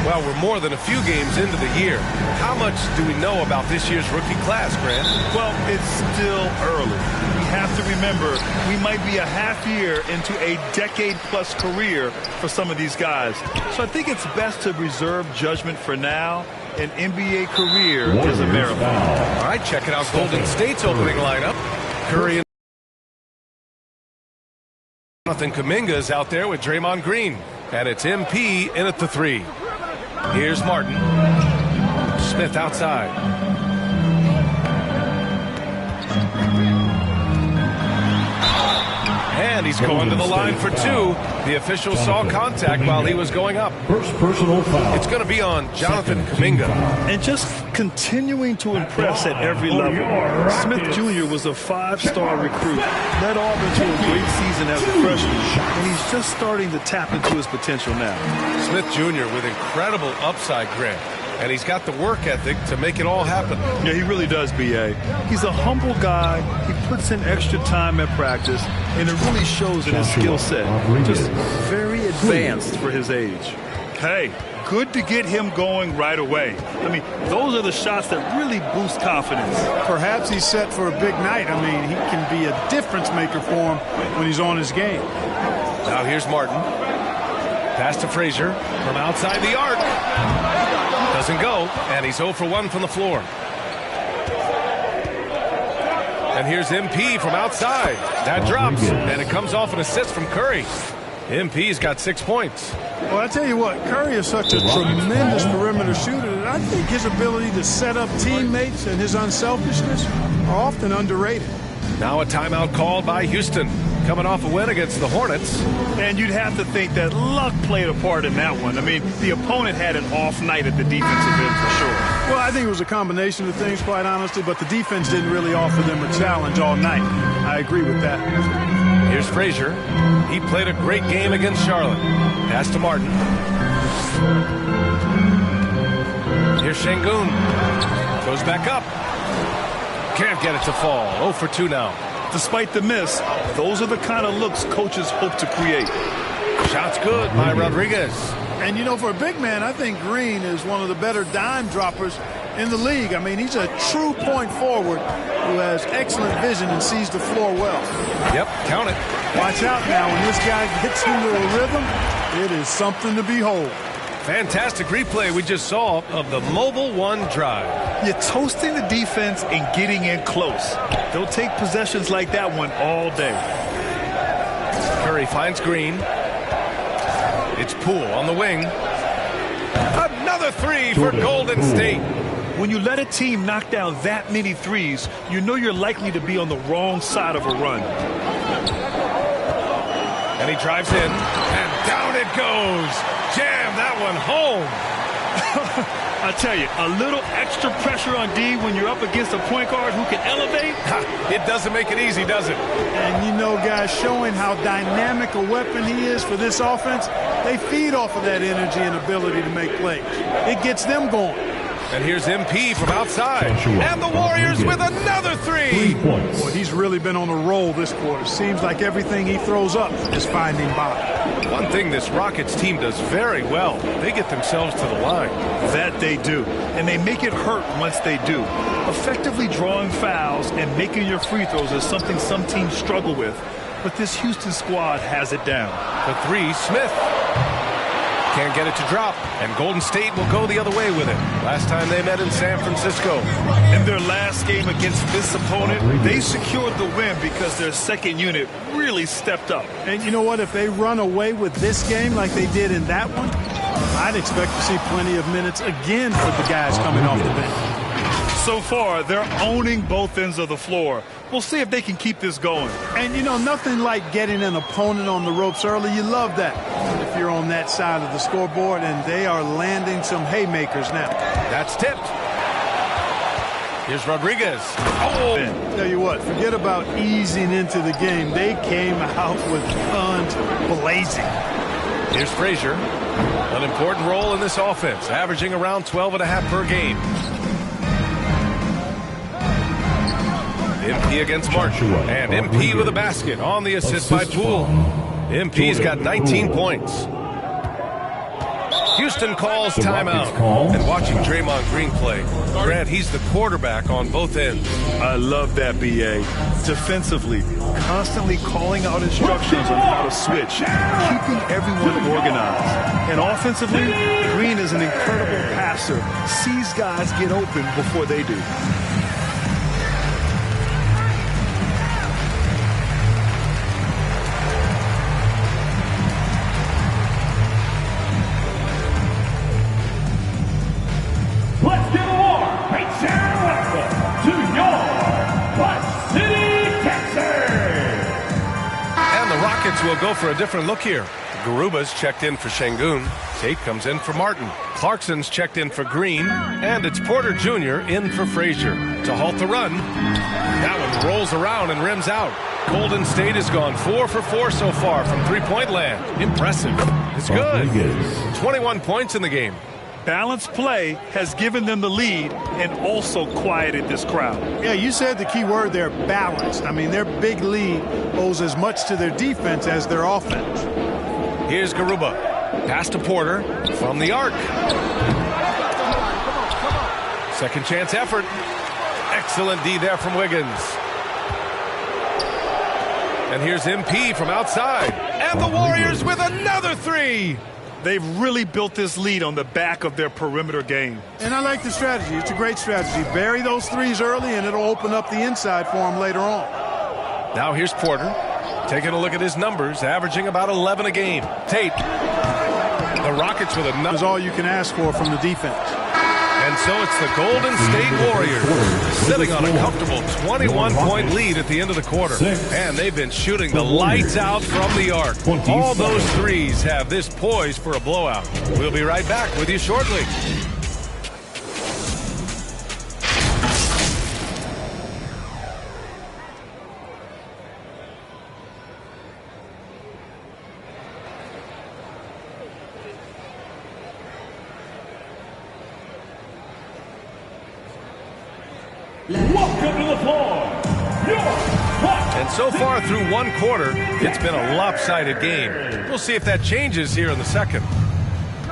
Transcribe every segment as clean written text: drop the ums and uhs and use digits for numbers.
Well, we're more than a few games into the year. How much do we know about this year's rookie class, Grant? Well, it's still early. We have to remember we might be a half year into a decade-plus career for some of these guys. So I think it's best to reserve judgment for now. An NBA career is a marathon. All right, check it out. Golden State's opening lineup. Curry and Jonathan Kuminga is out there with Draymond Green. And it's MP in at the 3. Here's Martin. Smith outside. And he's going to the line for 2. The official saw contact while he was going up. First personal foul. It's going to be on Jonathan Kuminga. And just continuing to impress at every level. Smith Jr. was a 5-star recruit. Led Auburn to a great season as a freshman. And he's just starting to tap into his potential now. Smith Jr. with incredible upside, Grant. And he's got the work ethic to make it all happen. Yeah, he really does, B.A. He's a humble guy. He puts in extra time at practice, and it really shows in his skill set. Just very advanced for his age. Hey, good to get him going right away. I mean, those are the shots that really boost confidence. Perhaps he's set for a big night. I mean, he can be a difference maker for him when he's on his game. Now here's Martin. Pass to Frazier from outside the arc. Doesn't go, and he's 0 for 1 from the floor. And here's MP from outside. That drops, and it comes off an assist from Curry. MP's got 6 points. Well, I tell you what, Curry is such a tremendous perimeter shooter that I think his ability to set up teammates and his unselfishness are often underrated. Now a timeout called by Houston, coming off a win against the Hornets. And you'd have to think that luck played a part in that one. I mean, the opponent had an off night at the defensive end for sure. Well, I think it was a combination of things, quite honestly, but the defense didn't really offer them a challenge all night. I agree with that. Here's Frazier. He played a great game against Charlotte. Pass to Martin. Here's Şengün. Goes back up. Can't get it to fall. 0 for 2 now. Despite the miss, those are the kind of looks coaches hope to create. Shot's good by Rodriguez. And, you know, for a big man, I think Green is one of the better dime droppers in the league. I mean, he's a true point forward who has excellent vision and sees the floor well. Yep, count it. Watch out now. When this guy gets into a rhythm, it is something to behold. Fantastic replay we just saw of the Mobile One drive. You're toasting the defense and getting in close. They'll take possessions like that one all day. Curry finds Green. It's Poole on the wing. Another 3 for Golden State. When you let a team knock down that many threes, you know you're likely to be on the wrong side of a run. And he drives in, and down it goes. Jam that one home. I tell you, a little extra pressure on D when you're up against a point guard who can elevate. It doesn't make it easy, does it? And, you know, guys, showing how dynamic a weapon he is for this offense, they feed off of that energy and ability to make plays. It gets them going. And here's MP from outside. And the Warriors with another 3. Boy, he's really been on a roll this quarter. Seems like everything he throws up is finding bottom. One thing this Rockets team does very well, they get themselves to the line. That they do. And they make it hurt once they do. Effectively drawing fouls and making your free throws is something some teams struggle with. But this Houston squad has it down. The 3, Smith. Can't get it to drop, and Golden State will go the other way with it. Last time they met in San Francisco. In their last game against this opponent, they secured the win because their second unit really stepped up. And you know what? If they run away with this game like they did in that one, I'd expect to see plenty of minutes again for the guys coming off the bench. So far, they're owning both ends of the floor. We'll see if they can keep this going. And, you know, nothing like getting an opponent on the ropes early. You love that if you're on that side of the scoreboard, and they are landing some haymakers now. That's tipped. Here's Rodriguez. Oh! Tell you what, forget about easing into the game. They came out with guns blazing. Here's Frazier. An important role in this offense, averaging around 12.5 per game. MP against Martin, and MP with a basket on the assist by Poole. MP's got 19 points. Houston calls timeout. And watching Draymond Green play, Grant, he's the quarterback on both ends. I love that, B.A. Defensively, constantly calling out instructions on how to switch, keeping everyone organized. And offensively, Green is an incredible passer, sees guys get open before they do. Let's give a warm, great sound welcome to your Clutch City, Texas. And the Rockets will go for a different look here. Garuba's checked in for Şengün. Tate comes in for Martin. Clarkson's checked in for Green. And it's Porter Jr. in for Frazier. To halt the run. That one rolls around and rims out. Golden State has gone 4 for 4 so far from three-point land. Impressive. It's good. 21 points in the game. Balanced play has given them the lead and also quieted this crowd. Yeah, you said the key word there, balanced. I mean, their big lead owes as much to their defense as their offense. Here's Garuba. Pass to Porter from the arc. Second chance effort. Excellent D there from Wiggins. And here's MP from outside. And the Warriors with another three. They've really built this lead on the back of their perimeter game. And I like the strategy. It's a great strategy. Bury those threes early, and it'll open up the inside for them later on. Now here's Porter. Taking a look at his numbers, averaging about 11 a game. Tate. The Rockets with another. That's all you can ask for from the defense. And so it's the Golden State Warriors sitting on a comfortable 21-point lead at the end of the quarter. And they've been shooting the lights out from the arc. All those threes have this poised for a blowout. We'll be right back with you shortly. Welcome to the floor, your Clutch. And so far through one quarter, it's been a lopsided game. We'll see if that changes here in the second.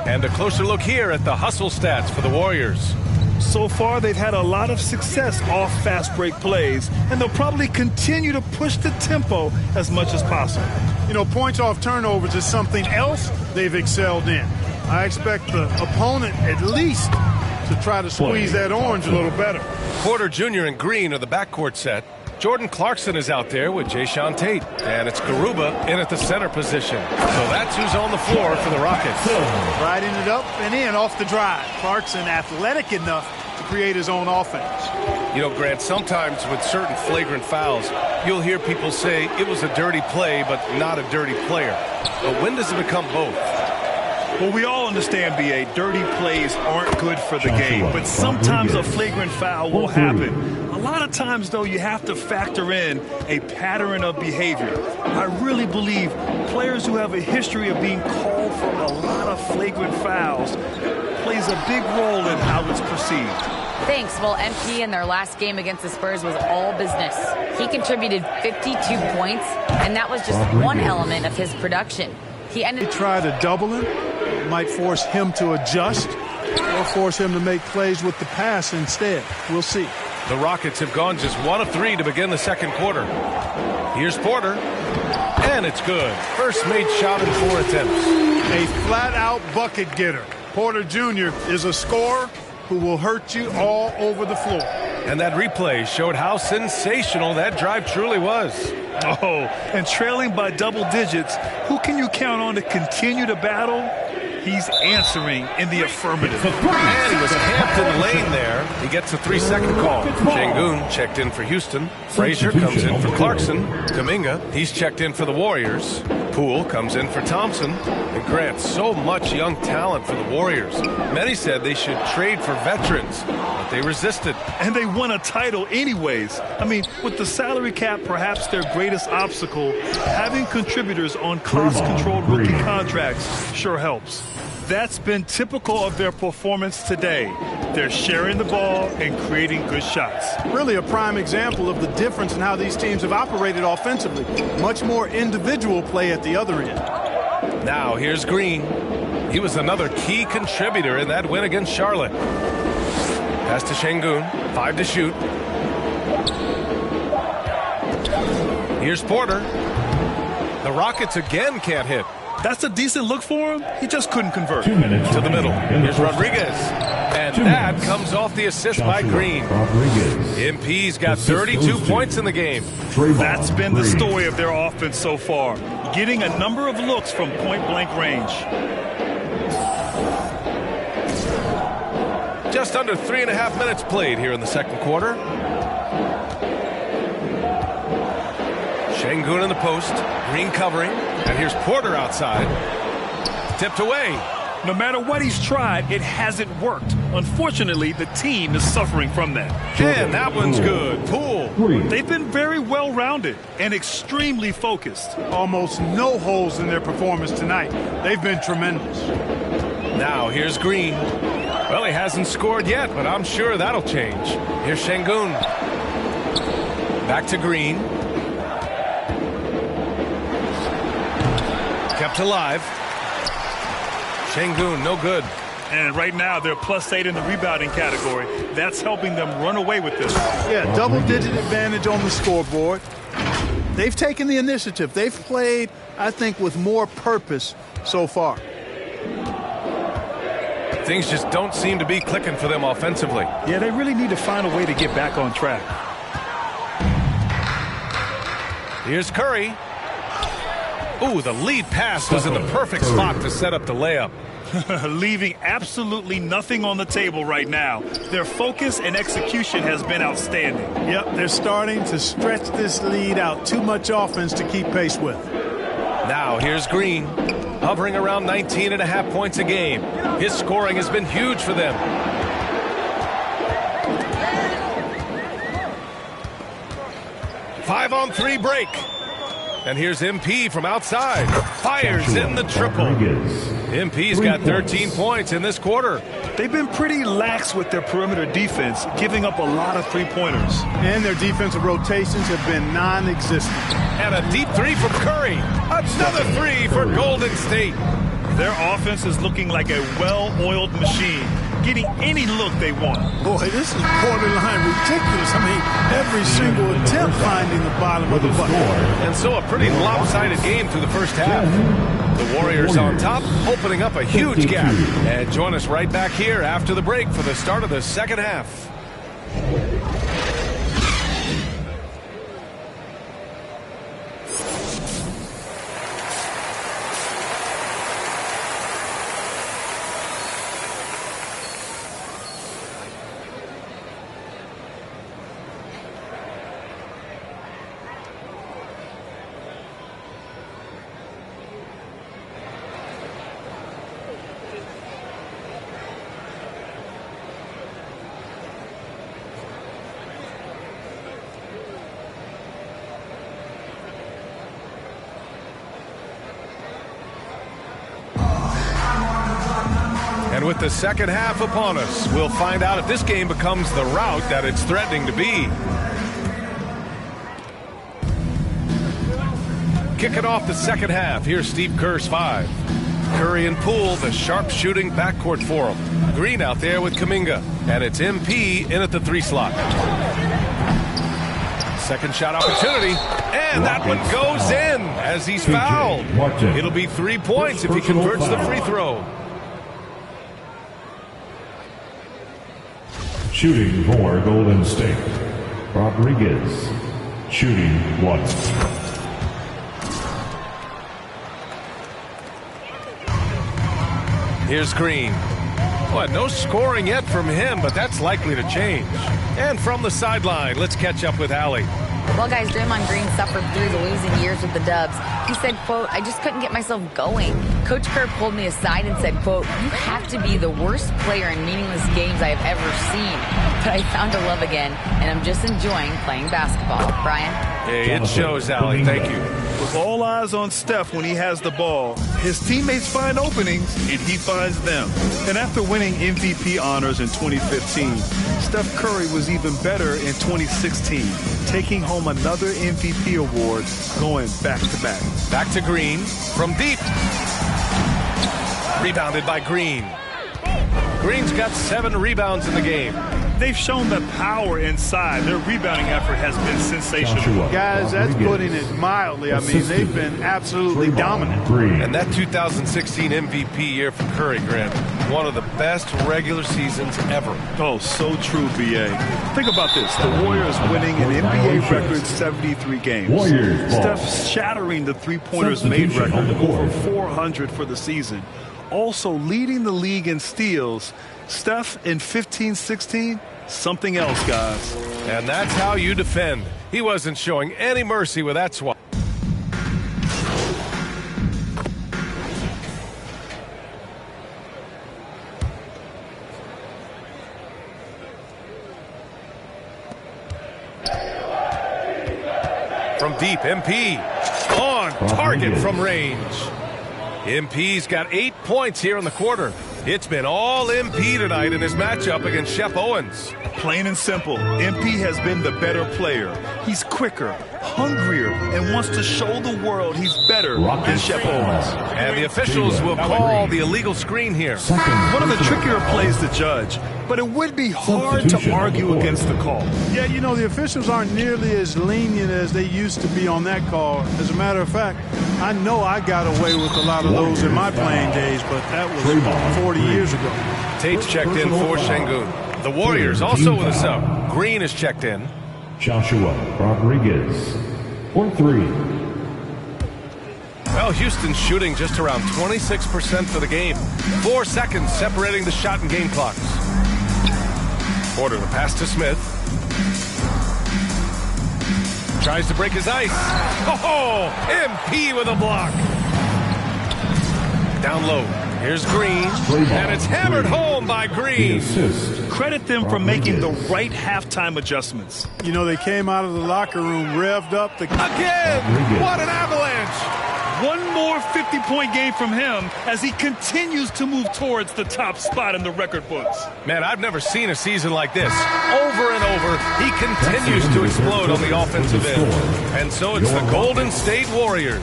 And a closer look here at the hustle stats for the Warriors. So far, they've had a lot of success off fast break plays, and they'll probably continue to push the tempo as much as possible. You know, points off turnovers is something else they've excelled in. I expect the opponent at least to try to squeeze that orange a little better. Porter Jr. and Green are the backcourt set. Jordan Clarkson is out there with Jae'Sean Tate. And it's Garuba in at the center position. So that's who's on the floor for the Rockets. Riding it up and in off the drive. Clarkson athletic enough to create his own offense. You know, Grant, sometimes with certain flagrant fouls, you'll hear people say it was a dirty play, but not a dirty player. But when does it become both? Well, we all understand, B.A., dirty plays aren't good for the game, but sometimes a flagrant foul will happen. A lot of times, though, you have to factor in a pattern of behavior. I really believe players who have a history of being called for a lot of flagrant fouls plays a big role in how it's perceived. Thanks. Well, MP in their last game against the Spurs was all business. He contributed 52 points, and that was just one element of his production. He tried to double him. It might force him to adjust or force him to make plays with the pass instead. We'll see. The Rockets have gone just 1 of 3 to begin the second quarter. Here's Porter. And it's good. First made shot in 4 attempts. A flat-out bucket getter. Porter Jr. is a scorer who will hurt you all over the floor. And that replay showed how sensational that drive truly was. Oh, and trailing by double digits, who can you count on to continue to battle? He's answering in the affirmative. And he was camped in the lane there. He gets a 3-second call. Şengün checked in for Houston. Frazier comes in for Clarkson. Kuminga, he's checked in for the Warriors. Poole comes in for Thompson. And Grant, so much young talent for the Warriors. Many said they should trade for veterans, but they resisted. And they won a title anyways. I mean, with the salary cap perhaps their greatest obstacle, having contributors on cost-controlled rookie contracts sure helps. That's been typical of their performance today. They're sharing the ball and creating good shots. Really a prime example of the difference in how these teams have operated offensively. Much more individual play at the other end. Now here's Green. He was another key contributor in that win against Charlotte. Pass to Şengün. 5 to shoot. Here's Porter. The Rockets again can't hit. That's a decent look for him. He just couldn't convert. 2 minutes To the middle. Here's first Rodriguez. And 2 that minutes. comes off the assist by Joshua Green. Rodriguez. MP's got Assist 32 goes to points in the game. Draymond That's been the Green. story of their offense so far. Getting a number of looks from point-blank range. Just under 3.5 minutes played here in the second quarter. Şengün in the post. Green covering. And here's Porter outside. Tipped away. No matter what he's tried, it hasn't worked. Unfortunately, the team is suffering from that. And that one's good. Poole. They've been very well-rounded and extremely focused. Almost no holes in their performance tonight. They've been tremendous. Now here's Green. Well, he hasn't scored yet, but I'm sure that'll change. Here's Şengün. Back to Green. Kept alive. Şengün, no good. And right now, they're +8 in the rebounding category. That's helping them run away with this. Yeah, double-digit advantage on the scoreboard. They've taken the initiative. They've played, I think, with more purpose so far. Things just don't seem to be clicking for them offensively. Yeah, they really need to find a way to get back on track. Here's Curry. Ooh, the lead pass was in the perfect spot to set up the layup. Leaving absolutely nothing on the table right now. Their focus and execution has been outstanding. Yep, they're starting to stretch this lead out. Too much offense to keep pace with. Now here's Green, hovering around 19.5 points a game. His scoring has been huge for them. Five-on-3 break. And here's MP from outside. Fires in the triple. MP's got 13 points in this quarter. They've been pretty lax with their perimeter defense, giving up a lot of three-pointers. And their defensive rotations have been non-existent. And a deep three from Curry. Another three for Golden State. Their offense is looking like a well-oiled machine, getting any look they want. Boy, this is borderline ridiculous. I mean, every single attempt finding the bottom of the bucket. And so a pretty lopsided game through the first half. The Warriors on top, opening up a huge gap. And join us right back here after the break for the start of the second half. And with the second half upon us, we'll find out if this game becomes the rout that it's threatening to be. Kicking off the second half, here's Steve Kerr's 5. Curry and Poole, the sharp-shooting backcourt for him. Green out there with Kuminga. And it's MP in at the 3 slot. Second shot opportunity. And that one goes in as he's fouled. It'll be 3 points if he converts the free throw. Shooting for Golden State, Rodriguez. Shooting 1. Here's Green. Boy, no scoring yet from him, but that's likely to change. And from the sideline, let's catch up with Allie. Well, guys, Draymond Green suffered through the losing years with the Dubs. He said, quote, "I just couldn't get myself going." Coach Kerr pulled me aside and said, quote, "You have to be the worst player in meaningless games I have ever seen. But I found a love again, and I'm just enjoying playing basketball." Brian? Hey, it shows, Allie. Thank you. With all eyes on Steph when he has the ball, his teammates find openings, and he finds them. And after winning MVP honors in 2015, Steph Curry was even better in 2016, taking home another MVP award, going back-to-back. Back to Green from deep. Rebounded by Green. Green's got 7 rebounds in the game. They've shown the power inside. Their rebounding effort has been sensational. Guys, that's putting it mildly. I mean, they've been absolutely dominant. And that 2016 MVP year for Curry, Grant, one of the best regular seasons ever. Oh, so true, B.A. Think about this. The Warriors winning an NBA record 73 games. Steph shattering the three-pointers made record, over 400 for the season. Also leading the league in steals. Steph in 15-16, something else, guys. And that's how you defend. He wasn't showing any mercy with that swat. From deep, MP on target from range. MP's got 8 points here in the quarter. It's been all MP tonight in his matchup against Shep Owens. Plain and simple, MP has been the better player. He's quicker, hungrier, and wants to show the world he's better than Shep Owens. And the officials will call the illegal screen here. One of the trickier plays to judge, but it would be hard to argue against the call. Yeah, you know, the officials aren't nearly as lenient as they used to be on that call. As a matter of fact, I know I got away with a lot of those in my playing days, but that was 40 years ago. Tate's checked in for Şengün. The Warriors also with a sub. Green is checked in. Joshua Rodriguez for 3. Well, Houston's shooting just around 26% for the game. 4 seconds separating the shot and game clocks. Porter the pass to Smith. Tries to break his ice. Oh, MP with a block. Down low. Here's Green. And it's hammered home by Green. Credit them for making the right halftime adjustments. You know, they came out of the locker room revved up. Again! What an avalanche! One more 50-point game from him as he continues to move towards the top spot in the record books. Man, I've never seen a season like this. Over and over, he continues to explode on the offensive end. And so it's the Golden State Warriors,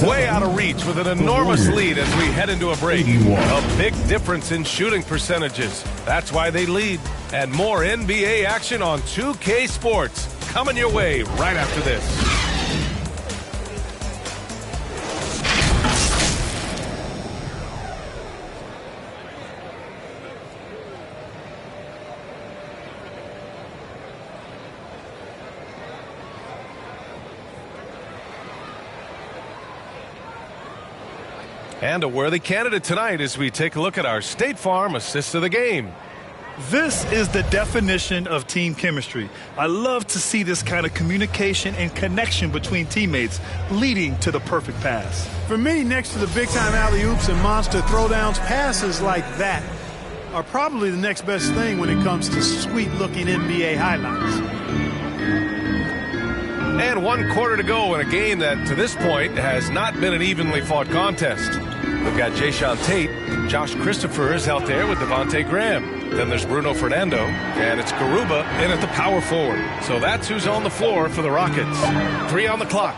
way out of reach with an enormous lead as we head into a break. A big difference in shooting percentages. That's why they lead. And more NBA action on 2K Sports coming your way right after this. And a worthy candidate tonight as we take a look at our State Farm assist of the game. This is the definition of team chemistry. I love to see this kind of communication and connection between teammates leading to the perfect pass. For me, next to the big-time alley-oops and monster throwdowns, passes like that are probably the next best thing when it comes to sweet-looking NBA highlights. And 1 quarter to go in a game that, to this point, has not been an evenly fought contest. We've got Jae'Sean Tate. Josh Christopher is out there with Devontae Graham. Then there's Bruno Fernando. And it's Garuba in at the power forward. So that's who's on the floor for the Rockets. 3 on the clock.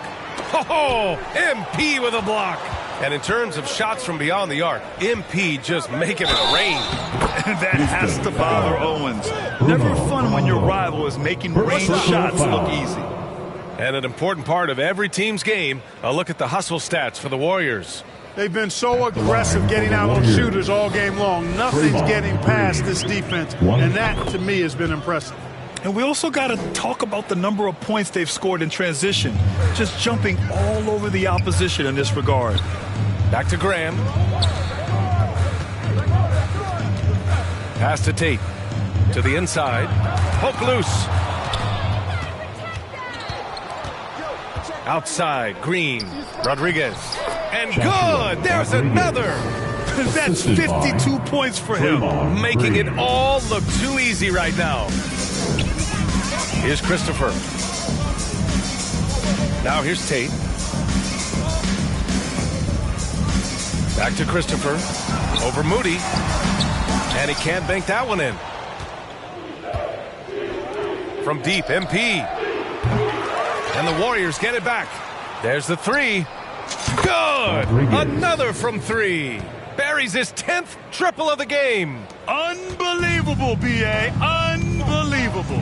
Oh, MP with a block. And in terms of shots from beyond the arc, MP just making it rain. That has to bother Owens. Never fun when your rival is making range shots look easy. And an important part of every team's game, a look at the hustle stats for the Warriors. They've been so aggressive getting out on shooters all game long. Nothing's getting past this defense, and that, to me, has been impressive. And we also got to talk about the number of points they've scored in transition, just jumping all over the opposition in this regard. Back to Graham. Pass to Tate. To the inside. Poke loose. Outside, Green, Rodriguez. And good! There's another! That's 52 points for him. Making it all look too easy right now. Here's Christopher. Now here's Tate. Back to Christopher. Over Moody. And he can't bank that one in. From deep, MP. And the Warriors get it back. There's the 3. Good! Another from 3. Buries his 10th triple of the game. Unbelievable, B.A. Unbelievable.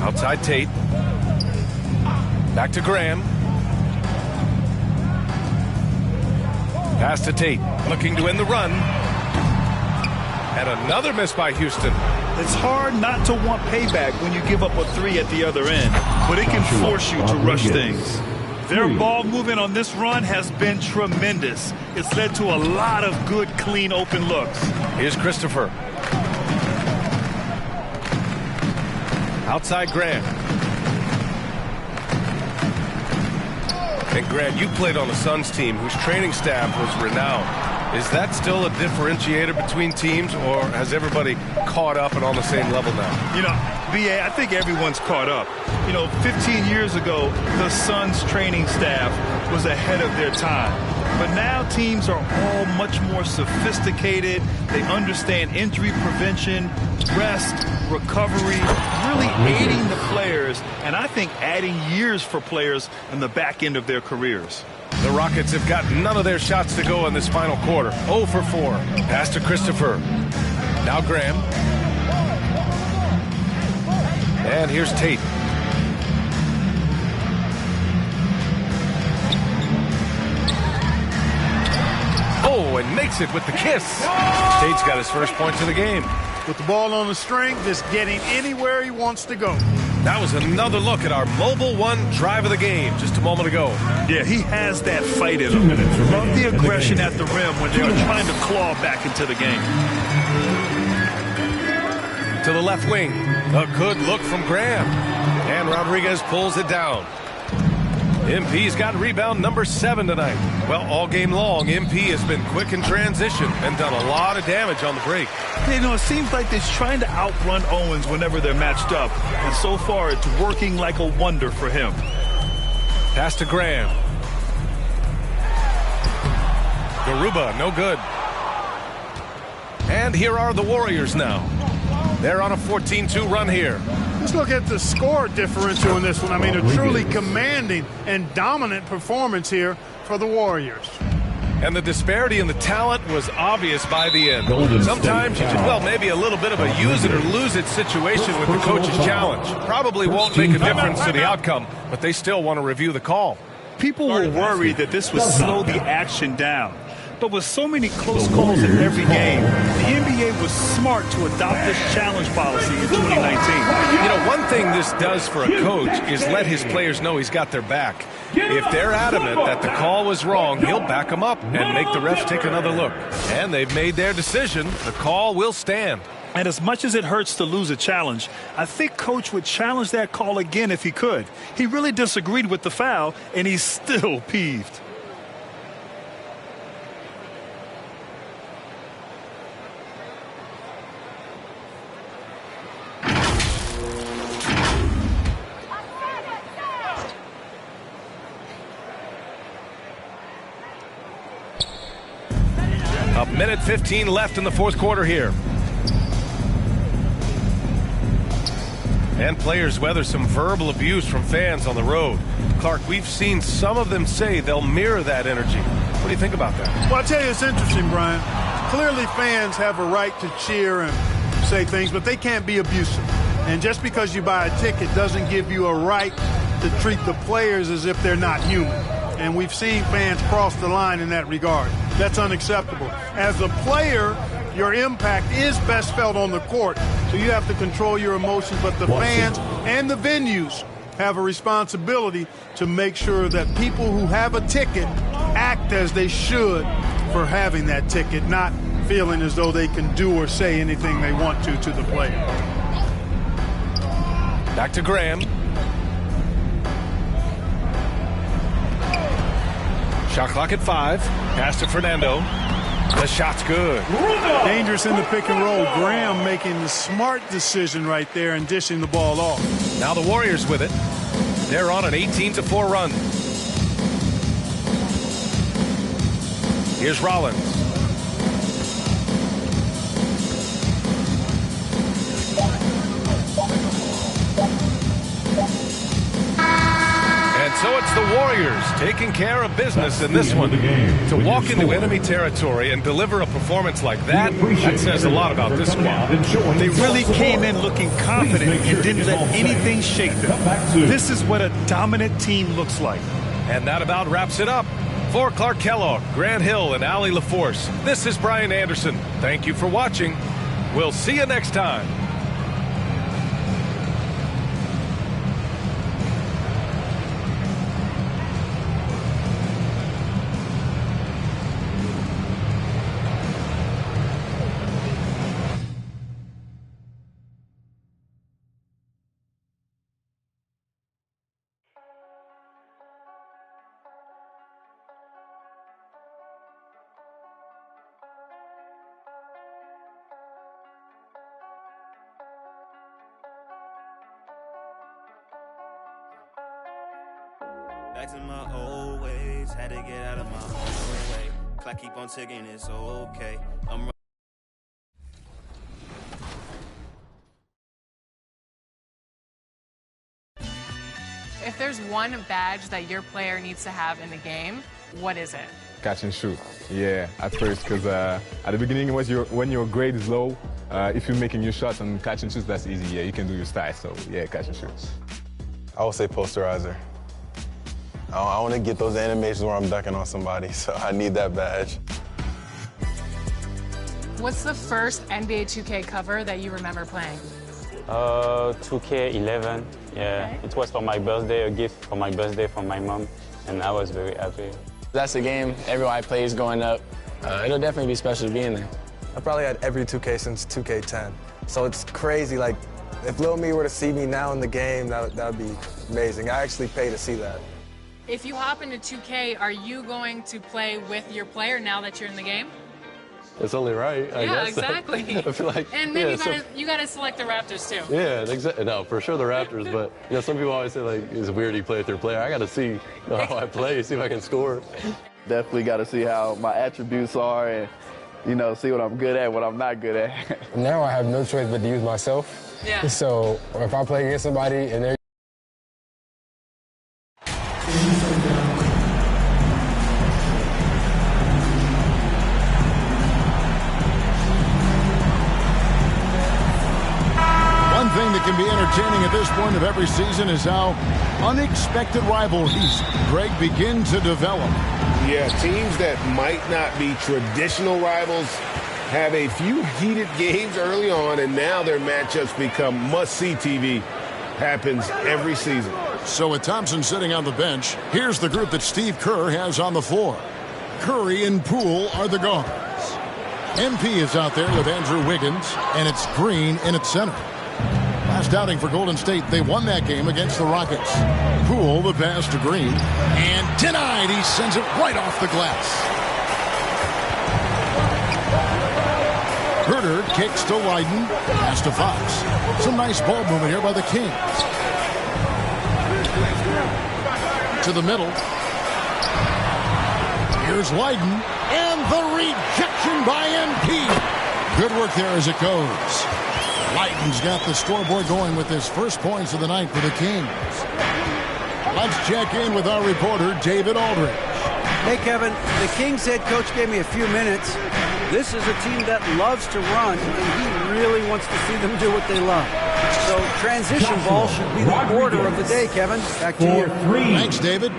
Outside Tate. Back to Graham. Pass to Tate. Looking to win the run. And another miss by Houston. It's hard not to want payback when you give up a 3 at the other end, but it can force you to rush things. Their ball movement on this run has been tremendous. It's led to a lot of good, clean, open looks. Here's Christopher. Outside Graham. And Grant, you played on the Suns team whose training staff was renowned. Is that still a differentiator between teams, or has everybody caught up and on the same level now? You know, B.A., I think everyone's caught up. You know, 15 years ago, the Suns training staff was ahead of their time. But now teams are all much more sophisticated. They understand injury prevention, rest, recovery, really aiding the players, and I think adding years for players in the back end of their careers. The Rockets have got none of their shots to go in this final quarter. 0 for 4. Pass to Christopher. Now Graham. And here's Tate. Oh, and makes it with the kiss. Tate's got his first points of the game. With the ball on the string, just getting anywhere he wants to go. That was another look at our Mobile One drive of the game just a moment ago. Yeah, he has that fight in him. Love the aggression at the rim when they are trying to claw back into the game. To the left wing. A good look from Graham. And Rodriguez pulls it down. MP's got rebound number 7 tonight. Well, all game long, MP has been quick in transition and done a lot of damage on the break. You know, it seems like they're trying to outrun Owens whenever they're matched up. And so far, it's working like a wonder for him. Pass to Graham. Garuba, no good. And here are the Warriors now. They're on a 14-2 run here. Let's look at the score differential in this one. I mean, a truly commanding and dominant performance here for the Warriors. And the disparity in the talent was obvious by the end. Sometimes you just, well, maybe a little bit of a use it or lose it situation with the coach's challenge. Probably won't make a difference to the outcome, but they still want to review the call. People were worried that this would slow the action down. But with so many close calls in every game, the NBA was smart to adopt this challenge policy in 2019. You know, one thing this does for a coach is let his players know he's got their back. If they're adamant that the call was wrong, he'll back them up and make the refs take another look. And they've made their decision. The call will stand. And as much as it hurts to lose a challenge, I think Coach would challenge that call again if he could. He really disagreed with the foul, and he's still peeved. A minute 15 left in the fourth quarter here. And players weather some verbal abuse from fans on the road. Clark, we've seen some of them say they'll mirror that energy. What do you think about that? Well, I'll tell you, it's interesting, Brian. Clearly fans have a right to cheer and say things, but they can't be abusive. And just because you buy a ticket doesn't give you a right to treat the players as if they're not human. And we've seen fans cross the line in that regard. That's unacceptable. As a player, your impact is best felt on the court, so you have to control your emotions, but the fans and the venues have a responsibility to make sure that people who have a ticket act as they should for having that ticket, not feeling as though they can do or say anything they want to the player. Back to Graham. Shot clock at 5. Pass to Fernando. The shot's good. Dangerous in the pick and roll. Graham making the smart decision right there and dishing the ball off. Now the Warriors with it. They're on an 18-4 run. Here's Rollins. And so it's the Warriors Warriors taking care of business in this one. To walk into enemy territory and deliver a performance like that, that says a lot about this squad. They really came in looking confident and didn't let anything shake them. This is what a dominant team looks like. And that about wraps it up. For Clark Kellogg, Grant Hill, and Allie LaForce, this is Brian Anderson. Thank you for watching. We'll see you next time. Back to my old ways, had to get out of my own way. Clock keep on ticking, it's okay. If there's one badge that your player needs to have in the game, what is it? Catch and shoot. Yeah, at first, because at the beginning, when your grade is low, if you're making your shots and catch and shoots, that's easy. Yeah, you can do your style. So yeah, catch and shoot. I would say posterizer. I want to get those animations where I'm ducking on somebody, so I need that badge. What's the first NBA 2K cover that you remember playing? 2K11. Yeah, okay. It was for my birthday, a gift for my birthday from my mom, and I was very happy. That's a game everyone plays growing up. It'll definitely be special to be in there. I probably had every 2K since 2K10, so it's crazy. Like, if Lil Me were to see me now in the game, that would be amazing. I actually pay to see that. If you hop into 2K, are you going to play with your player now that you're in the game? It's only right, I guess. Yeah, exactly. I feel like, and maybe you gotta select the Raptors too. Yeah, exactly. No, for sure the Raptors, but you know, some people always say like it's weird you play with your player. I gotta see how I play, see if I can score. Definitely gotta see how my attributes are and see what I'm good at, what I'm not good at. Now I have no choice but to use myself. Yeah. So if I play against somebody and they're One thing that can be entertaining at this point of every season is how unexpected rivalries, Greg, begin to develop. Yeah, teams that might not be traditional rivals have a few heated games early on, and now their matchups become must-see TV. Happens every season. So with Thompson sitting on the bench, here's the group that Steve Kerr has on the floor. Curry and Poole are the guards. MP is out there with Andrew Wiggins, and it's Green in at center. Last outing for Golden State, they won that game against the Rockets. Poole, the pass to Green, and denied. He sends it right off the glass. Herter kicks to Lydon, pass to Fox. Some nice ball movement here by the Kings. To the middle. Here's Lydon, and the rejection by MP. Good work there as it goes. Lydon's got the scoreboard going with his first points of the night for the Kings. Let's check in with our reporter, David Aldridge. Hey, Kevin, the Kings head coach gave me a few minutes. This is a team that loves to run, and he really wants to see them do what they love. So transition ball should be the order of the day, Kevin. Back to you. Thanks, David.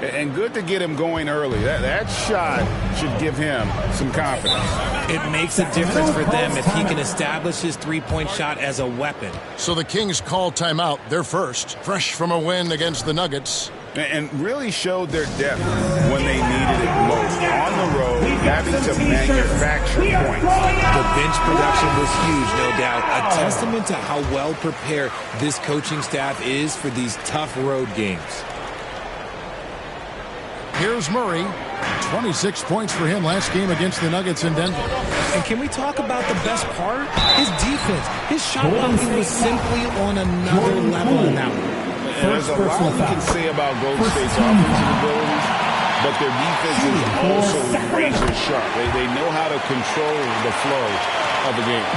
And good to get him going early. That shot should give him some confidence. It makes a difference for them if he can establish his three-point shot as a weapon. So the Kings call timeout, their first, fresh from a win against the Nuggets. And really showed their depth when they needed it most. On the road, having to manufacture points. The bench production was huge, no doubt. A testament to how well prepared this coaching staff is for these tough road games. Here's Murray. 26 points for him last game against the Nuggets in Denver. And can we talk about the best part? His defense. His shot blocking was simply on another level in that one. There's a lot you can say about Golden State's offensive abilities, but their defense is also razor sharp. They know how to control the flow of the game.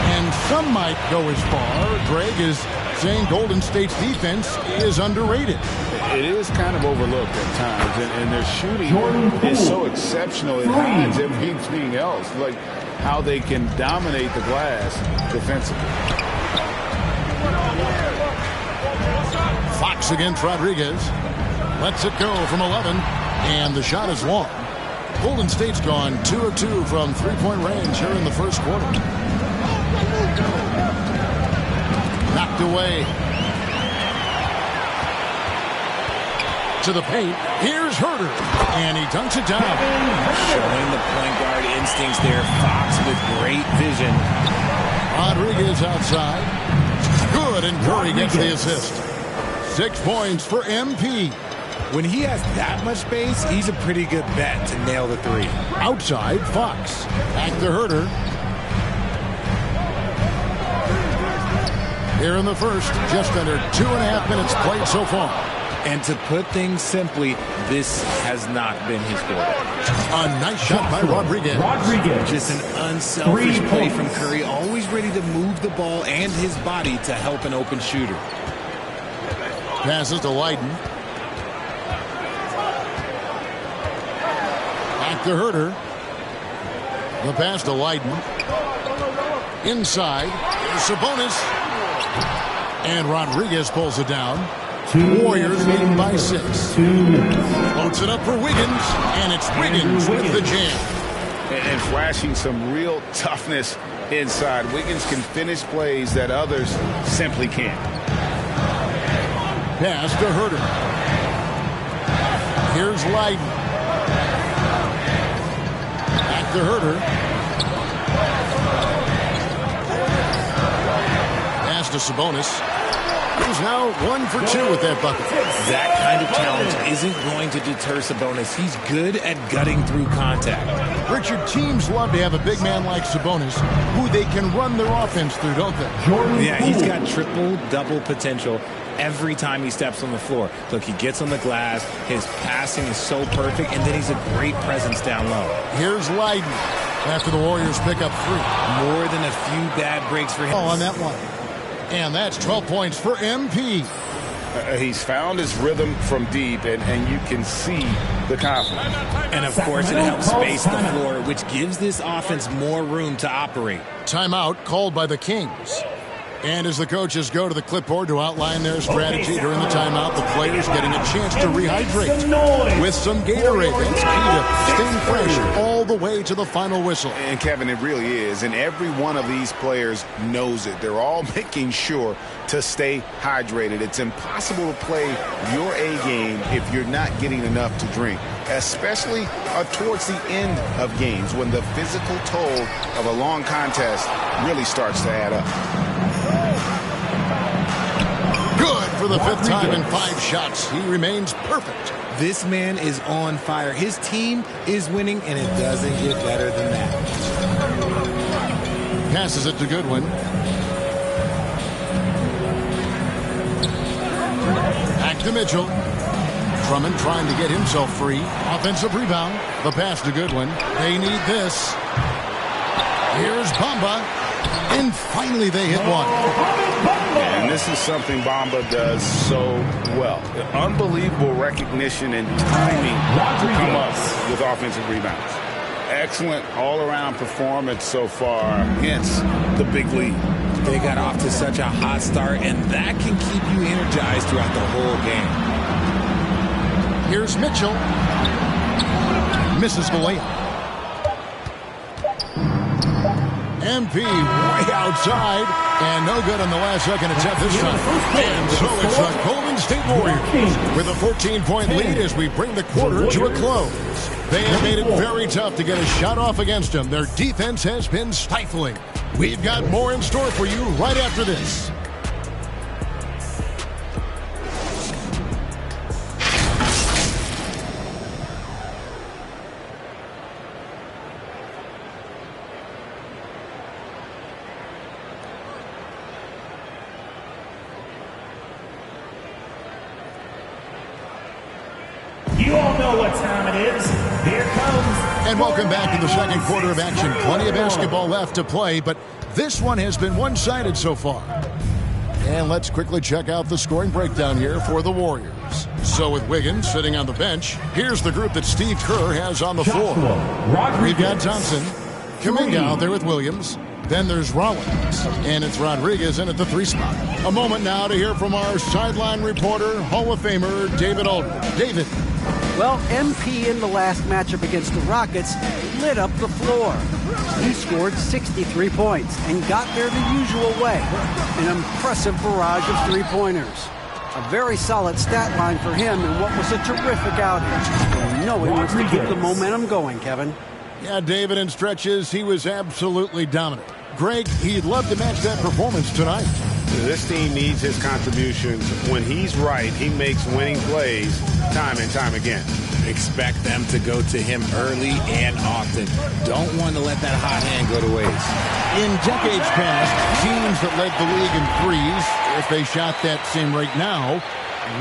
And some might go as far, Greg, as saying Golden State's defense is underrated. It is kind of overlooked at times, and their shooting is so exceptional. It hides everything else, like how they can dominate the glass defensively. Fox against Rodriguez. Lets it go from 11, and the shot is long. Golden State's gone 2 of 2 from three-point range here in the first quarter. Knocked away. To the paint. Here's Herter, and he dunks it down. Showing the point guard instincts there. Fox with great vision. Rodriguez outside. Good, and Curry gets the assist. 6 points for MP. When he has that much space, he's a pretty good bet to nail the three. Outside, Fox. Back to Herter. Here in the first, just under 2.5 minutes played so far. And to put things simply, this has not been his quarter. A nice shot by Rodriguez. Just an unselfish play from Curry, always ready to move the ball and his body to help an open shooter. Passes to Leiden. Back to Herter. The pass to Leiden. Inside. Sabonis. And Rodriguez pulls it down. Warriors leading by 6. Floats it up for Wiggins. And it's Wiggins with the jam. And flashing some real toughness inside. Wiggins can finish plays that others simply can't. Pass to Herter. Here's Leiden. Back to Herter. Pass to Sabonis. He's now 1 for 2 with that bucket. That kind of challenge isn't going to deter Sabonis. He's good at gutting through contact. Richard, teams love to have a big man like Sabonis who they can run their offense through, don't they? Yeah, he's got triple-double potential every time he steps on the floor. Look, he gets on the glass, his passing is so perfect, and then he's a great presence down low. Here's Leiden after the Warriors pick up 3. More than a few bad breaks for him. Oh, on that one. And that's 12 points for MP. He's found his rhythm from deep, and you can see the confidence. And, of course, it helps space the floor, which gives this offense more room to operate. Timeout called by the Kings. And as the coaches go to the clipboard to outline their strategy during the timeout, the players getting a chance to rehydrate with some Gatorade. That's key to staying fresh all the way to the final whistle. And, Kevin, it really is. And every one of these players knows it. They're all making sure to stay hydrated. It's impossible to play your A game if you're not getting enough to drink, especially towards the end of games when the physical toll of a long contest really starts to add up. Good for the 5th time in 5 shots. He remains perfect. This man is on fire. His team is winning, and it doesn't get better than that. Passes it to Goodwin. Back to Mitchell. Drummond trying to get himself free. Offensive rebound. The pass to Goodwin. They need this. Here's Bamba. And finally they hit one. And this is something Bamba does so well. Unbelievable recognition and timing to come up with offensive rebounds. Excellent all-around performance so far, hence the big lead. They got off to such a hot start, and that can keep you energized throughout the whole game. Here's Mitchell. Misses the layup. MP way outside, and no good on the last second attempt this time. And so it's the Golden State Warriors with a 14-point lead as we bring the quarter to a close. They have made it very tough to get a shot off against them. Their defense has been stifling. We've got more in store for you right after this. You all know what time it is. Here comes... And welcome back to the second quarter of action. Plenty of basketball left to play, but this one has been one-sided so far. And let's quickly check out the scoring breakdown here for the Warriors. So with Wiggins sitting on the bench, here's the group that Steve Kerr has on the floor. We've got Johnson, Kuminga out there with Williams. Then there's Rollins, and it's Rodriguez in at the 3 spot. A moment now to hear from our sideline reporter, Hall of Famer David Aldridge. David. Well, MP in the last matchup against the Rockets lit up the floor. He scored 63 points and got there the usual way. An impressive barrage of three-pointers. A very solid stat line for him in what was a terrific outing. You know he wants to keep the momentum going, Kevin. Yeah, David, in stretches, he was absolutely dominant. Greg, he'd love to match that performance tonight. This team needs his contributions. When he's right, he makes winning plays time and time again. Expect them to go to him early and often. Don't want to let that hot hand go to waste. In decades past, teams that led the league in threes, if they shot that same rate now,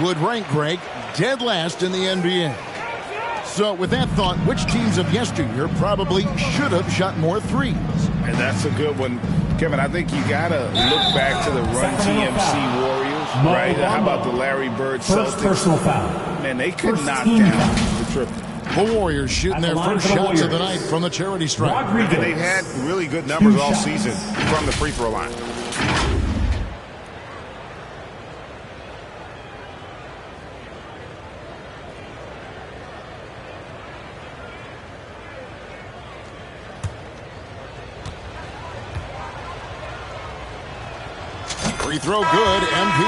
would rank, Greg, dead last in the NBA. So with that thought, which teams of yesteryear probably should have shot more threes? And that's a good one. Kevin, I think you got to look back to the Run TMC Warriors, right? How about the Larry Bird Celtics? First personal foul. Man, they could knock down the triple. The Warriors shooting their first shots of the night from the charity stripe. And they've had really good numbers all season from the free throw line. Free throw good, MP.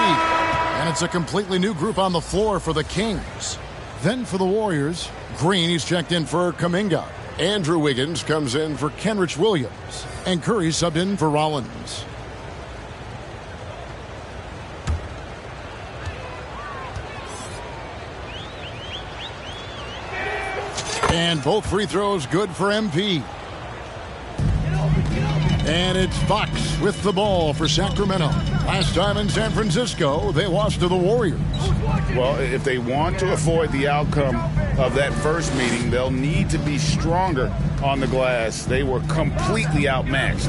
And it's a completely new group on the floor for the Kings. Then for the Warriors, Green, he's checked in for Kuminga. Andrew Wiggins comes in for Kenrich Williams. And Curry subbed in for Rollins. And both free throws good for MP. And it's Fox with the ball for Sacramento. Last time in San Francisco, they lost to the Warriors. Well, if they want to avoid the outcome of that first meeting, they'll need to be stronger on the glass. They were completely outmatched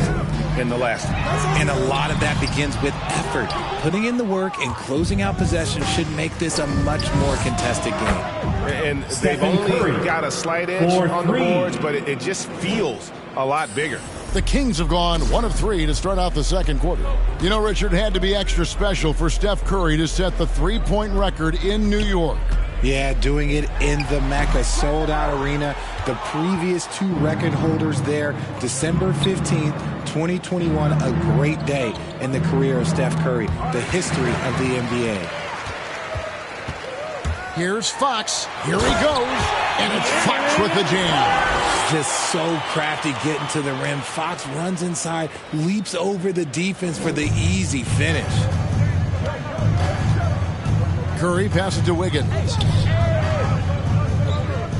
in the last one. And a lot of that begins with effort. Putting in the work and closing out possession should make this a much more contested game. And they've only got a slight edge on the boards, but it just feels a lot bigger. The Kings have gone 1 of 3 to start out the second quarter. You know, Richard, had to be extra special for Steph Curry to set the three-point record in New York. Yeah, doing it in the Mecca sold-out arena. The previous 2 record holders there, December 15th, 2021, a great day in the career of Steph Curry, the history of the NBA. Here's Fox. Here he goes. And it's Fox with the jam. Just so crafty getting to the rim. Fox runs inside, leaps over the defense for the easy finish. Curry passes to Wiggins.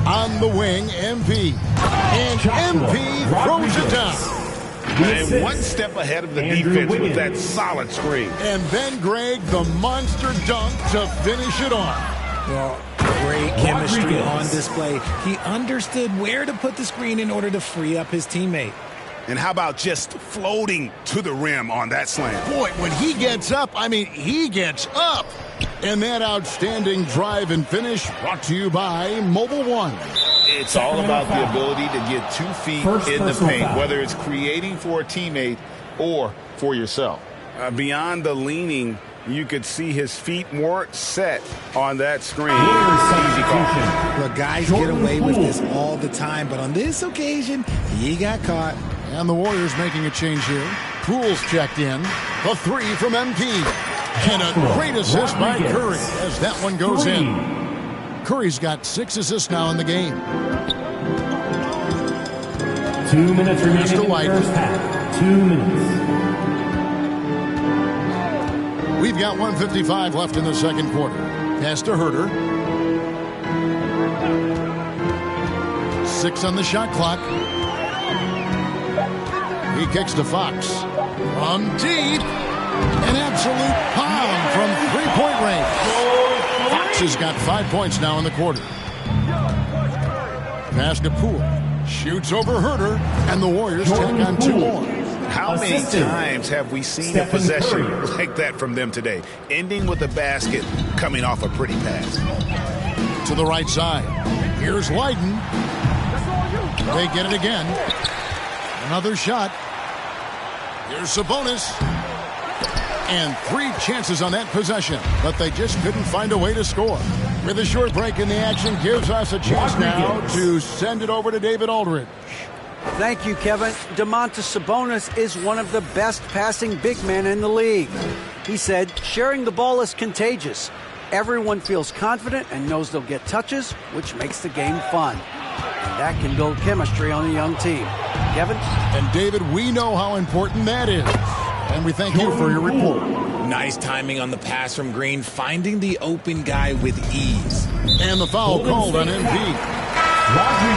On the wing, MP. And MP throws it down. And one step ahead of the defense with that solid screen. And then Greg, the monster dunk to finish it off. Well, great chemistry on display. He understood where to put the screen in order to free up his teammate. And how about just floating to the rim on that slam? Boy, when he gets up, I mean, he gets up. And that outstanding drive and finish brought to you by Mobile One. It's all about the ability to get 2 feet in the paint, whether it's creating for a teammate or for yourself. Beyond the leaning, you could see his feet more set on that screen. Easy call. Look, guys get away with this all the time, but on this occasion, he got caught. And the Warriors making a change here. Poole's checked in. The 3 from MP. And a great assist by Curry as that one goes in. Curry's got 6 assists now in the game. 2 minutes remaining in the first half. 2 minutes. We've got 1:55 left in the second quarter. Pass to Herter. 6 on the shot clock. He kicks to Fox. From deep. An absolute palm from 3-point range. Fox has got 5 points now in the quarter. Pass to Poole. Shoots over Herter, and the Warriors take on 2 more. How many times have we seen a possession like that from them today? Ending with a basket, coming off a pretty pass. To the right side. Here's Leiden. They get it again. Another shot. Here's Sabonis. And 3 chances on that possession, but they just couldn't find a way to score. With a short break in the action, gives us a chance now to send it over to David Aldridge. Thank you, Kevin. Domantas Sabonis is one of the best passing big men in the league. He said, sharing the ball is contagious. Everyone feels confident and knows they'll get touches, which makes the game fun. And that can build chemistry on a young team. Kevin? And David, we know how important that is. And we thank you for your report. Nice timing on the pass from Green, finding the open guy with ease. And the foul called on MP.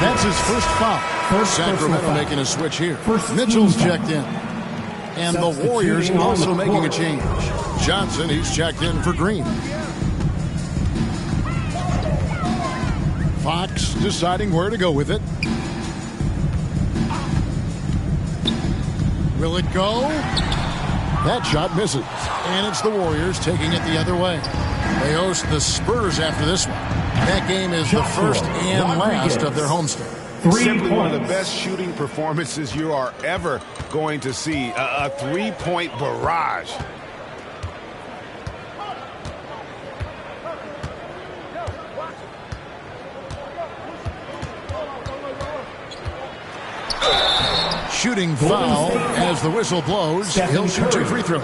That's his first foul. Sacramento making a switch here. Mitchell's checked in. And the Warriors also making a change. Johnson, he's checked in for Green. Fox deciding where to go with it. Will it go? That shot misses. And it's the Warriors taking it the other way. They host the Spurs after this one. That game is the first and last of their homestand. Simply one of the best shooting performances you are ever going to see. A 3-point barrage. Shooting foul as the whistle blows. He'll shoot 2 free throws.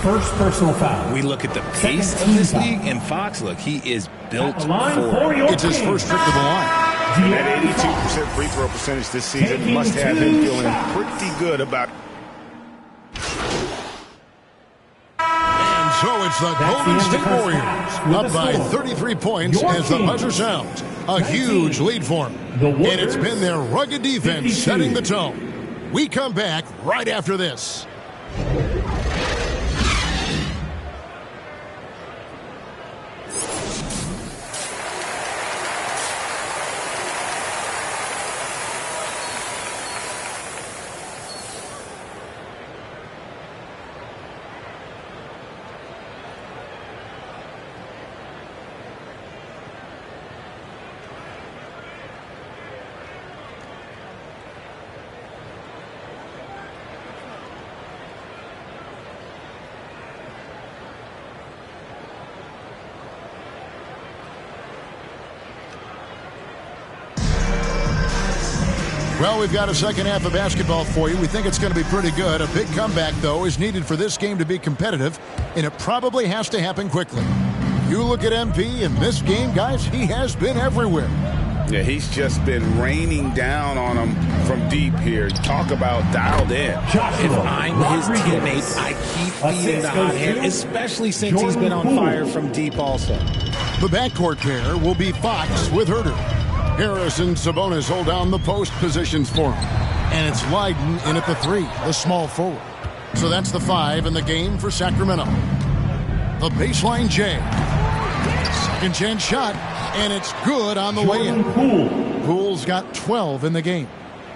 First personal foul. We look at the pace of this league, and Fox, look, he is built for it. It's his first trip to the line. That 82% free throw percentage this season must have him feeling pretty good about it. And so it's the Golden State Warriors up by 33 points as the buzzer sounds. A huge lead for them. And it's been their rugged defense setting the tone. We come back right after this. Well, we've got a second half of basketball for you. We think it's going to be pretty good. A big comeback, though, is needed for this game to be competitive, and it probably has to happen quickly. You look at MP in this game, guys, he has been everywhere. Yeah, he's just been raining down on them from deep here. Talk about dialed in. If I'm his teammate, I keep feeding the hot hand, especially since he's been on fire from deep also. The backcourt pair will be Fox with Herter. Harris and Sabonis hold down the post positions for him. And it's Leiden in at the 3, the small forward. So that's the 5 in the game for Sacramento. The baseline J. Second chance shot, and it's good on the way in. Poole's got 12 in the game.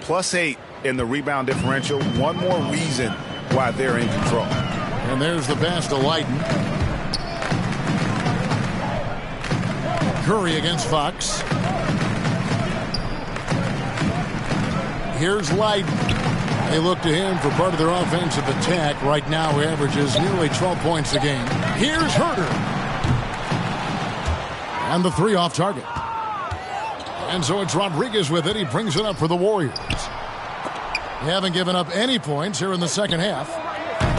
+8 in the rebound differential. One more reason why they're in control. And there's the pass to Leiden. Curry against Fox. Here's Leiden. They look to him for part of their offensive attack. Right now, he averages nearly 12 points a game. Here's Herter. And the 3 off target. And so it's Rodriguez with it. He brings it up for the Warriors. They haven't given up any points here in the second half.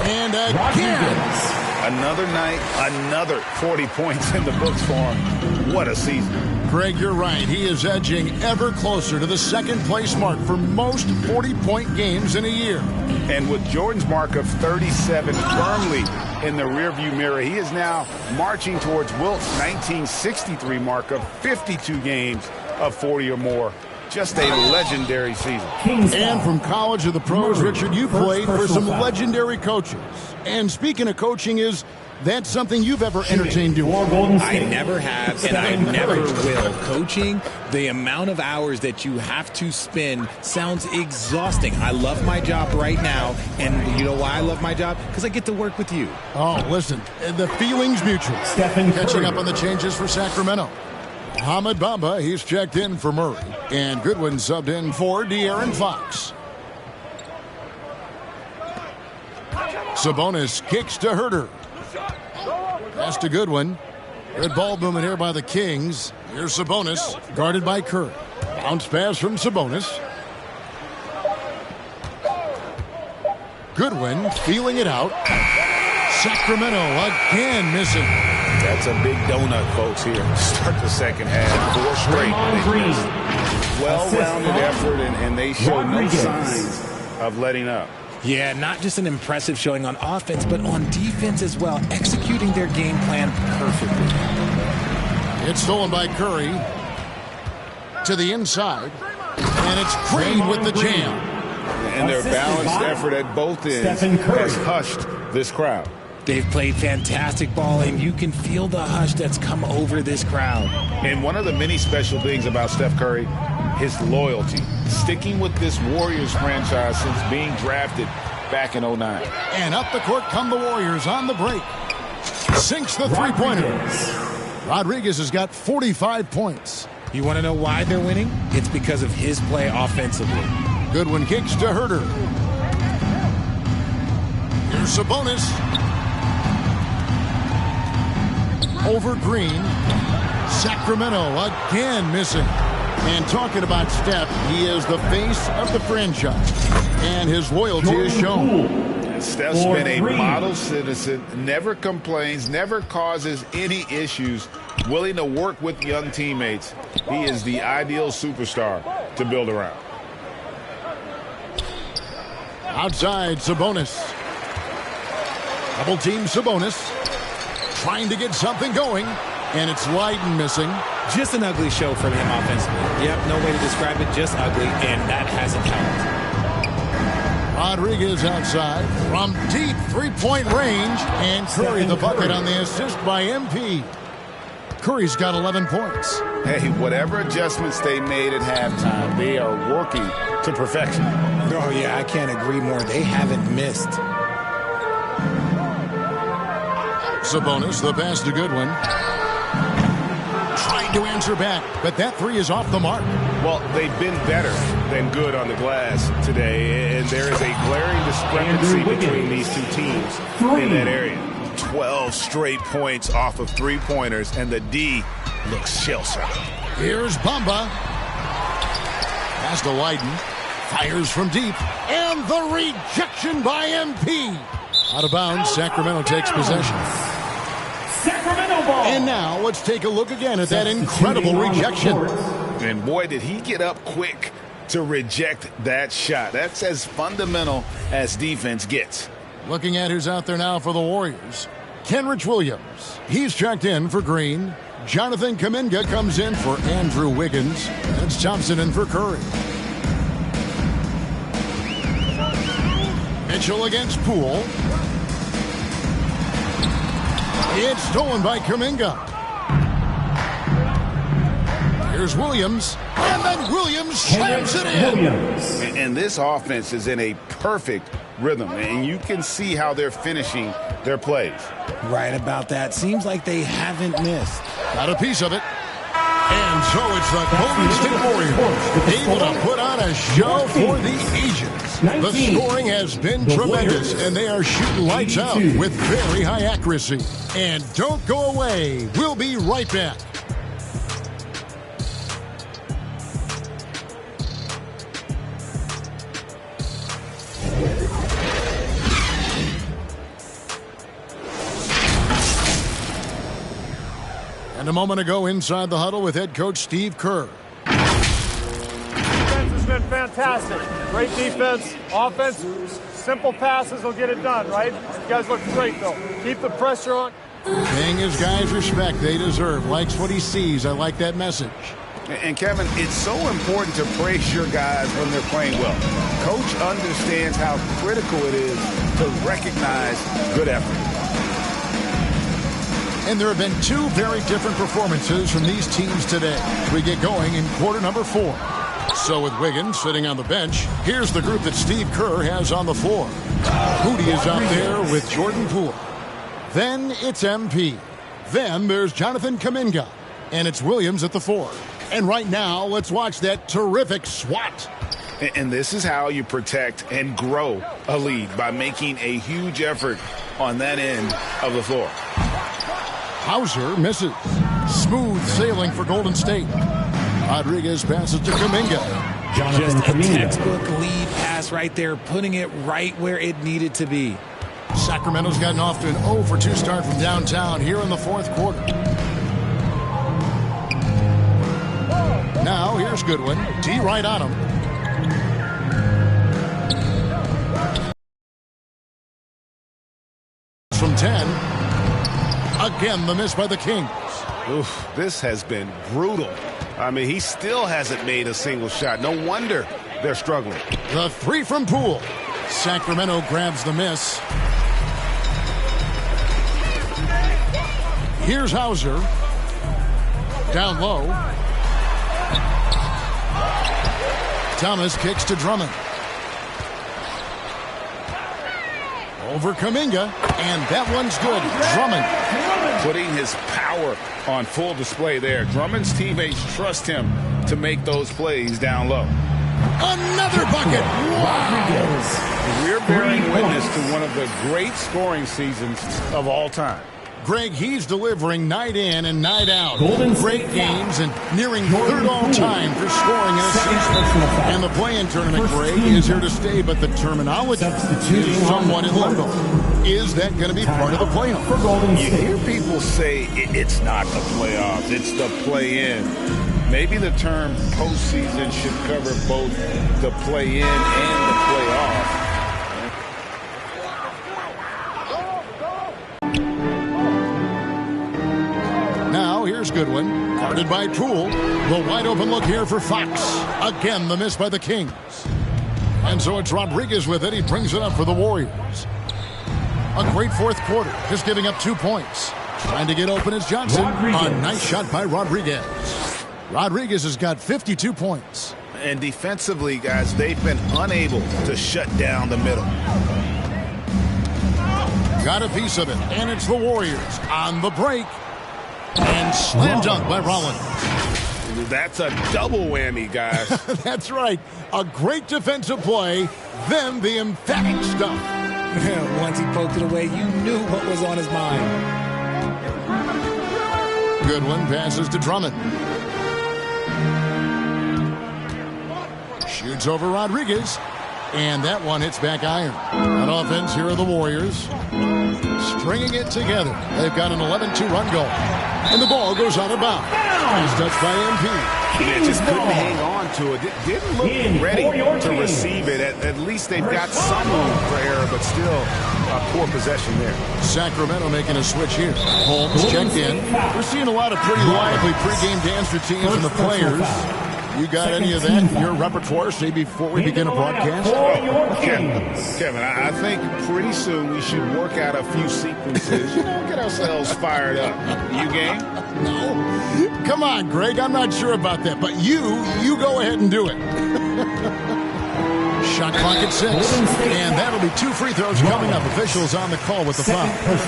And again. Another night, another 40 points in the books for him. What a season. Greg, you're right. He is edging ever closer to the second place mark for most 40-point games in a year. And with Jordan's mark of 37 firmly in the rearview mirror, he is now marching towards Wilt's 1963 mark of 52 games of 40 or more. Just a legendary season. And from college to the pros, Richard, you played for some legendary coaches. And speaking of coaching, is that something you've ever entertained doing? I never have, and I never will. Coaching, the amount of hours that you have to spend sounds exhausting. I love my job right now, and you know why I love my job? Because I get to work with you. Oh, listen, the feeling's mutual. Catching up on the changes for Sacramento. Mohamed Bamba, he's checked in for Murray. And Goodwin subbed in for De'Aaron Fox. Sabonis kicks to Herter. Pass to Goodwin. Good ball movement here by the Kings. Here's Sabonis, guarded by Curry. Bounce pass from Sabonis. Goodwin feeling it out. Sacramento again missing. That's a big donut, folks, here. Start the second half. 4 straight. Well-rounded effort, and they show no signs of letting up. Yeah, not just an impressive showing on offense, but on defense as well, executing their game plan perfectly. It's stolen by Curry to the inside, and it's Green with the jam. And their balanced effort at both ends has hushed this crowd. They've played fantastic ball, and you can feel the hush that's come over this crowd. And one of the many special things about Steph Curry, his loyalty, sticking with this Warriors franchise since being drafted back in 09. And up the court come the Warriors on the break. Sinks the three-pointer. Rodriguez has got 45 points. You want to know why they're winning? It's because of his play offensively. Goodwin kicks to Herter. Here's Sabonis. Over Green. Sacramento again missing. And talking about Steph, he is the face of the franchise. And his loyalty is shown. Steph's been a model citizen, never complains, never causes any issues, willing to work with young teammates. He is the ideal superstar to build around. Outside, Sabonis. Double team Sabonis. Trying to get something going. And it's Leiden missing. Just an ugly show from him offensively. Yep, no way to describe it, just ugly, and that hasn't helped. Rodriguez outside from deep three-point range, and Curry the bucket on the assist by MP. Curry's got 11 points. Hey, whatever adjustments they made at halftime, they are working to perfection. Oh, yeah, I can't agree more. They haven't missed. Sabonis, the pass to Goodwin. Trying to answer back, but that three is off the mark. Well, they've been better than good on the glass today, and there is a glaring discrepancy between these two teams in that area. 12 straight points off of three-pointers, and the D looks shell-shocked. Here's Bamba. Pass to Leiden. Fires from deep, and the rejection by MP. Out of bounds, Sacramento takes possession. Sacramento ball. And now let's take a look again at that incredible rejection. And boy, did he get up quick to reject that shot. That's as fundamental as defense gets. Looking at who's out there now for the Warriors. Kenrich Williams. He's checked in for Green. Jonathan Kuminga comes in for Andrew Wiggins. That's Thompson in for Curry. Mitchell against Poole. It's stolen by Kuminga. Here's Williams, and then Williams slams it in. And this offense is in a perfect rhythm, and you can see how they're finishing their plays. Right about that. Seems like they haven't missed. Got a piece of it. And so it's the Golden State Warriors able to put on a show for the ages. The scoring has been tremendous, and they are shooting lights out with very high accuracy. And don't go away. We'll be right back. And a moment ago inside the huddle with head coach Steve Kerr. Defense has been fantastic. Great defense. Offense, simple passes will get it done, right? You guys look great, though. Keep the pressure on. Paying his guys respect they deserve. Likes what he sees. I like that message. And Kevin, it's so important to praise your guys when they're playing well. Coach understands how critical it is to recognize good effort. And there have been two very different performances from these teams today. We get going in quarter number 4. So with Wiggins sitting on the bench, here's the group that Steve Kerr has on the floor. Moody is out there with Jordan Poole. Then it's MP. Then there's Jonathan Kuminga. And it's Williams at the 4. And right now, let's watch that terrific swat. And this is how you protect and grow a lead, by making a huge effort on that end of the floor. Hauser misses. Smooth sailing for Golden State. Rodriguez passes to Kuminga. Just a textbook lead pass right there, putting it right where it needed to be. Sacramento's gotten off to an 0-for-2 start from downtown here in the fourth quarter. Now here's Goodwin. D right on him. From 10. Again, the miss by the Kings. Oof, this has been brutal. I mean, he still hasn't made a single shot. No wonder they're struggling. The 3 from Poole. Sacramento grabs the miss. Here's Hauser. Down low. Thomas kicks to Drummond. Over Kuminga, and that one's good. Drummond. Putting his power on full display there. Drummond's teammates trust him to make those plays down low. Another bucket. Wow. We're bearing witness to one of the great scoring seasons of all time. Greg, he's delivering night in and night out. Great games and nearing third all-time for scoring in a season. And the play-in tournament, Greg, is here to stay, but the terminology is somewhat in limbo. Is that going to be part of the playoffs? You hear people say it's not the playoffs, it's the play-in. Maybe the term postseason should cover both the play-in and the playoffs. Here's Goodwin, guarded by Poole. The wide open look here for Fox. Again, the miss by the Kings. And so it's Rodriguez with it. He brings it up for the Warriors. A great fourth quarter, just giving up 2 points. Trying to get open is Johnson. A nice shot by Rodriguez. Rodriguez has got 52 points. And defensively, guys, they've been unable to shut down the middle. Got a piece of it, and it's the Warriors on the break. And slam dunk by Rollins. That's a double whammy, guys. That's right. A great defensive play, then the emphatic stuff. Once he poked it away, you knew what was on his mind. Goodwin passes to Drummond. Shoots over Rodriguez. And that one hits back iron. On offense, here are the Warriors. Stringing it together. They've got an 11-2 run goal. And the ball goes out of bounds. Nice touch by MP. Yeah, just couldn't hang on to it. Didn't look ready to receive it. At least they've got some room for error, but still a poor possession there. Sacramento making a switch here. Holmes checked in. We're seeing a lot of pretty lively pregame dance routines from the players. You got any of that in your repertoire, say, before we begin a broadcast? Kevin, I think pretty soon we should work out a few sequences. Get ourselves fired up. You game? No. Come on, Greg. I'm not sure about that. But you go ahead and do it. Shot clock at 6. And that'll be 2 free throws coming up. Officials on the call with the foul.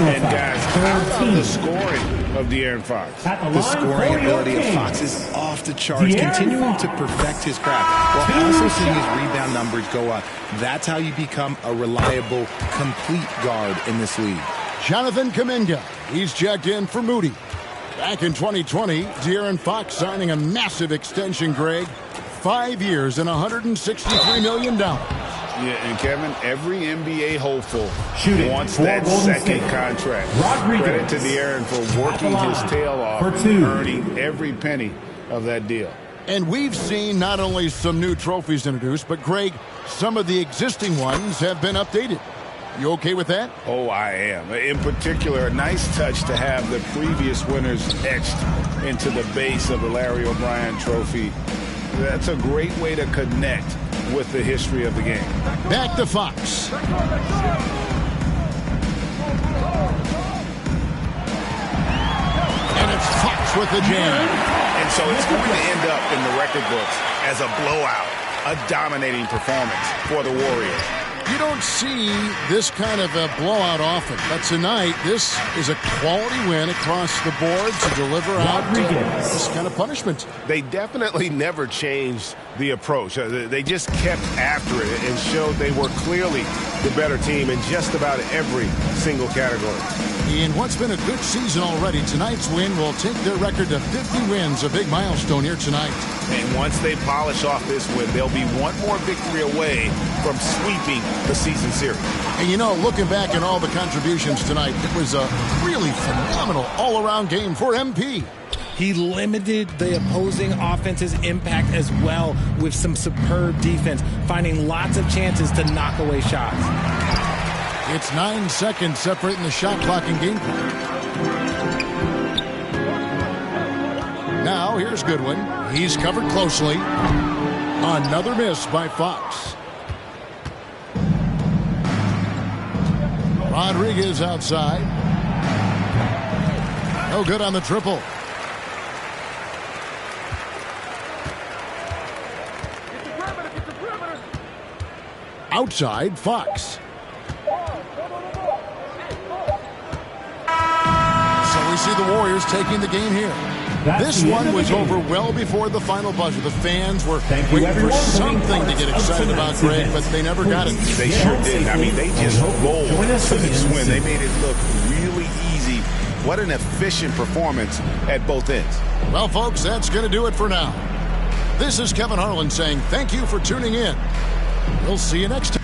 And guys, how about the scoring of De'Aaron Fox? The scoring ability of Fox is off the charts, continuing to perfect his craft while also seeing his rebound numbers go up. That's how you become a reliable, complete guard in this league. Jonathan Kuminga, he's checked in for Moody. Back in 2020, De'Aaron Fox signing a massive extension, Greg. 5 years and $163 million. Yeah, and Kevin, every NBA hopeful wants that second contract. Credit to De'Aaron for working his tail off and earning every penny of that deal. And we've seen not only some new trophies introduced, but Greg, some of the existing ones have been updated. You okay with that? Oh, I am. In particular, a nice touch to have the previous winners etched into the base of the Larry O'Brien Trophy. That's a great way to connect with the history of the game. Back to Fox. And it's Fox with the jam. And so it's going to end up in the record books as a blowout, a dominating performance for the Warriors. You don't see this kind of a blowout often, but tonight this is a quality win across the board to deliver out this kind of punishment. They definitely never changed the approach. They just kept after it and showed they were clearly the better team in just about every single category. In what's been a good season already, tonight's win will take their record to 50 wins, a big milestone here tonight. And once they polish off this win, they'll be one more victory away from sweeping the season series. And you know, looking back at all the contributions tonight, it was a really phenomenal all-around game for MP. He limited the opposing offense's impact as well with some superb defense, finding lots of chances to knock away shots. It's 9 seconds separating the shot clock and game clock. Now, here's Goodwin. He's covered closely. Another miss by Fox. Rodriguez outside. No good on the triple. Outside, Fox. So we see the Warriors taking the game here. This one was over well before the final buzzer. The fans were waiting for something to get excited about, Greg, but they never got it. They sure did. I mean, they just rolled to this win. They made it look really easy. What an efficient performance at both ends. Well, folks, that's going to do it for now. This is Kevin Harlan saying thank you for tuning in. We'll see you next time.